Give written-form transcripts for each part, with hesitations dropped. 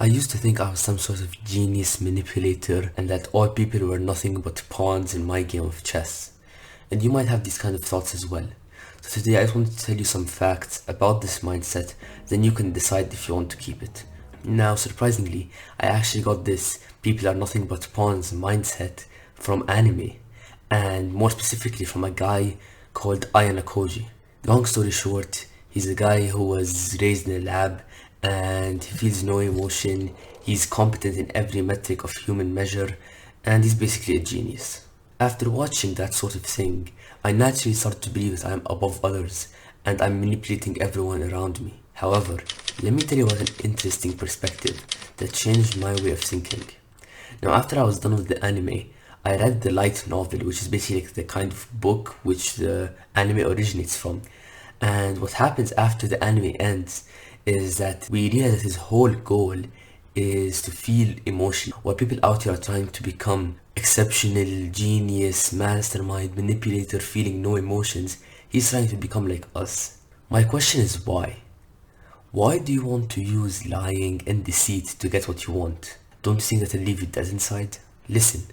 I used to think I was some sort of genius manipulator and that all people were nothing but pawns in my game of chess. And you might have these kind of thoughts as well. So today I just want to tell you some facts about this mindset, then you can decide if you want to keep it. Now, surprisingly, I actually got this people are nothing but pawns mindset from anime, and more specifically from a guy called Ayanokoji. Long story short, he's a guy who was raised in a lab and he feels no emotion. He's competent in every metric of human measure and he's basically a genius. After watching that sort of thing, I naturally start to believe that I'm above others and I'm manipulating everyone around me. However, let me tell you about an interesting perspective that changed my way of thinking. Now, after I was done with the anime, I read the light novel, which is basically like the kind of book which the anime originates from. And what happens after the anime ends is that we realize that his whole goal is to feel emotion. While people out here are trying to become exceptional, genius, mastermind, manipulator, feeling no emotions, he's trying to become like us. My question is why? Why do you want to use lying and deceit to get what you want? Don't you think that'll leave you dead inside? Listen,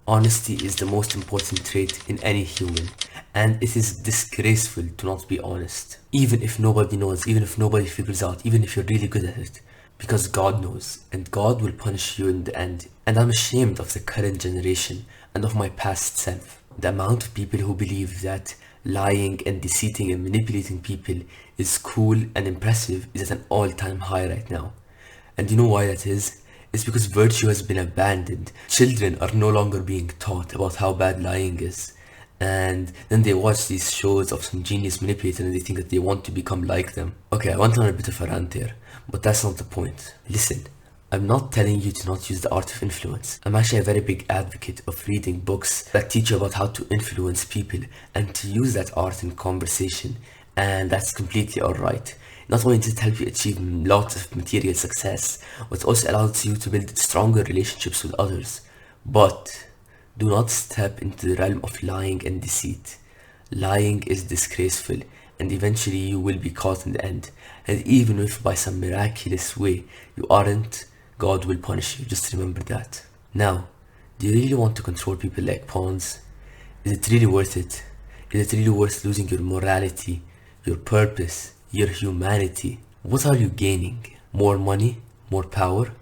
honesty is the most important trait in any human, and it is disgraceful to not be honest. Even if nobody knows, even if nobody figures out, even if you're really good at it. Because God knows, and God will punish you in the end. And I'm ashamed of the current generation and of my past self. The amount of people who believe that lying and deceiving and manipulating people is cool and impressive is at an all-time high right now. And you know why that is? It's because virtue has been abandoned. Children are no longer being taught about how bad lying is. And then they watch these shows of some genius manipulator and they think that they want to become like them. Okay, I went on a bit of a rant here, but that's not the point. Listen, I'm not telling you to not use the art of influence. I'm actually a very big advocate of reading books that teach you about how to influence people and to use that art in conversation, and that's completely alright. Not only does it help you achieve lots of material success, but it also allows you to build stronger relationships with others. But do not step into the realm of lying and deceit. Lying is disgraceful, and eventually you will be caught in the end. And even if by some miraculous way you aren't, God will punish you. Just remember that. Now, do you really want to control people like pawns? Is it really worth it? Is it really worth losing your morality, your purpose, your humanity? What are you gaining? More money? More power?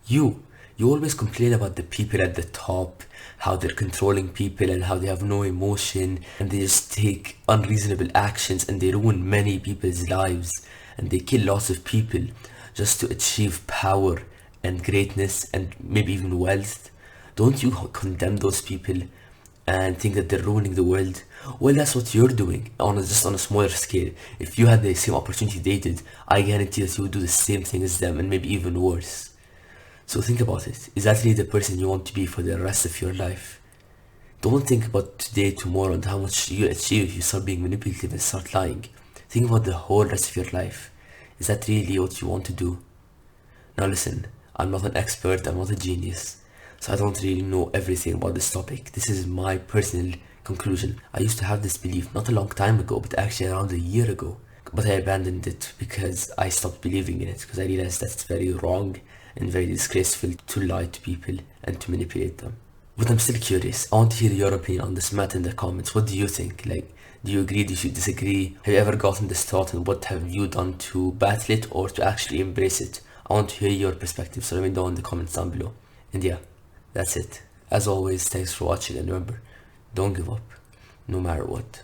You always complain about the people at the top, how they're controlling people and how they have no emotion and they just take unreasonable actions and they ruin many people's lives and they kill lots of people just to achieve power and greatness and maybe even wealth. Don't you condemn those people and think that they're ruining the world? Well, that's what you're doing just on a smaller scale. If you had the same opportunity they did, I guarantee that you would do the same thing as them and maybe even worse. So think about it. Is that really the person you want to be for the rest of your life? Don't think about today, tomorrow, and how much you achieve if you start being manipulative and start lying. Think about the whole rest of your life. Is that really what you want to do? Now listen, I'm not an expert, I'm not a genius, so I don't really know everything about this topic. This is my personal conclusion. I used to have this belief not a long time ago, but actually around a year ago. But I abandoned it because I stopped believing in it, because I realized that it's very wrong and very disgraceful to lie to people and to manipulate them. But I'm still curious. I want to hear your opinion on this matter in the comments. What do you think? Like, do you agree? Do you disagree? Have you ever gotten this thought and what have you done to battle it or to actually embrace it? I want to hear your perspective, so let me know in the comments down below. And yeah, that's it. As always, thanks for watching and remember, don't give up, no matter what.